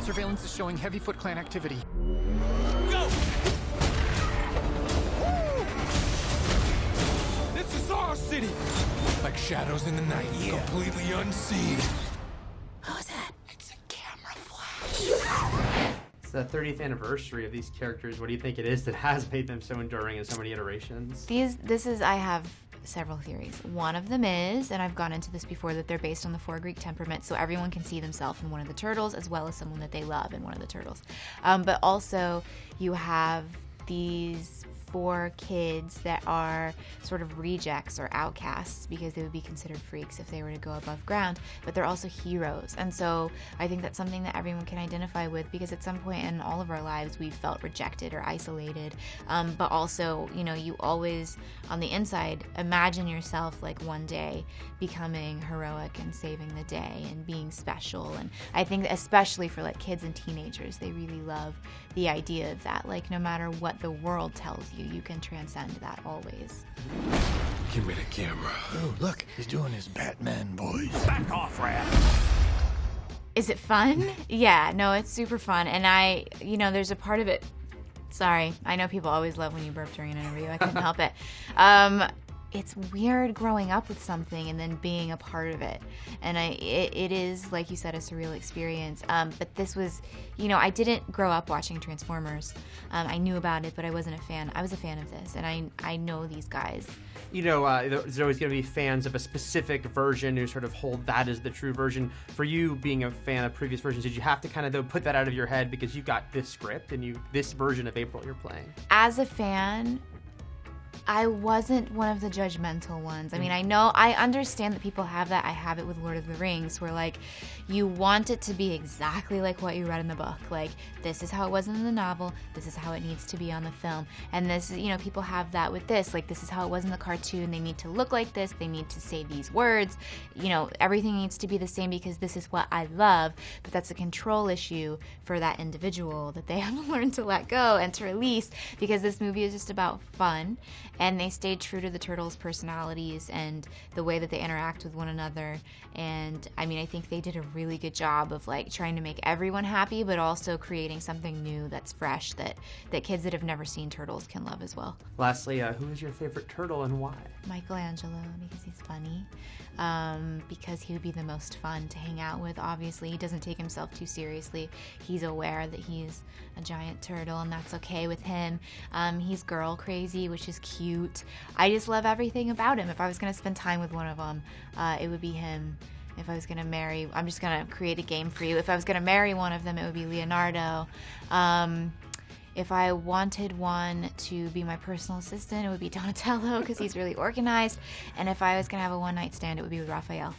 Surveillance is showing heavy Foot Clan activity. Go! This is our city! Like shadows in the night, completely unseen. Who's that? It's a camera flash. It's the 30th anniversary of these characters. What do you think it is that has made them so enduring in so many iterations? I have several theories. One of them is, and I've gone into this before, that they're based on the 4 Greek temperaments, so everyone can see themselves in one of the turtles as well as someone that they love in one of the turtles. But also, you have these 4 kids that are sort of rejects or outcasts because they would be considered freaks if they were to go above ground, but they're also heroes. And so I think that's something that everyone can identify with, because at some point in all of our lives we've felt rejected or isolated, but also, you know, you always on the inside imagine yourself like one day becoming heroic and saving the day and being special. And I think especially for like kids and teenagers, they really love the idea of that. Like, no matter what the world tells you, you can transcend that always. Give me the camera. Oh, look, he's doing his Batman voice. Back off, Rat. Is it fun? Yeah, no, it's super fun. And there's a part of it. Sorry, I know people always love when you burp during an interview. I couldn't help it. It's weird growing up with something and then being a part of it. And it is, like you said, a surreal experience. But this was, I didn't grow up watching Transformers. I knew about it, but I wasn't a fan. I was a fan of this, and I know these guys. There's always going to be fans of a specific version who sort of hold that as the true version. For you, being a fan of previous versions, did you have to kind of, though, put that out of your head because you got this script and this version of April you're playing? As a fan, I wasn't one of the judgmental ones. I mean, I understand that people have that. I have it with Lord of the Rings, where like you want it to be exactly like what you read in the book. Like, this is how it was in the novel, this is how it needs to be on the film. And this is, people have that with this. Like, this is how it was in the cartoon. They need to look like this. They need to say these words. Everything needs to be the same because this is what I love. But that's a control issue for that individual that they have to learn to let go and to release, because this movie is just about fun. And they stayed true to the turtles' personalities and the way that they interact with one another. And I think they did a really good job of like trying to make everyone happy, but also creating something new that's fresh that kids that have never seen turtles can love as well. Lastly, who is your favorite turtle and why? Michelangelo, because he's funny. Because he would be the most fun to hang out with. Obviously, he doesn't take himself too seriously. He's aware that he's a giant turtle, and that's okay with him. He's girl crazy, which is cute. I just love everything about him. If I was going to spend time with one of them, it would be him. If I was going to marry, I'm just going to create a game for you. If I was going to marry one of them, it would be Leonardo. If I wanted one to be my personal assistant, it would be Donatello, because he's really organized. And if I was going to have a one-night stand, it would be with Raphael.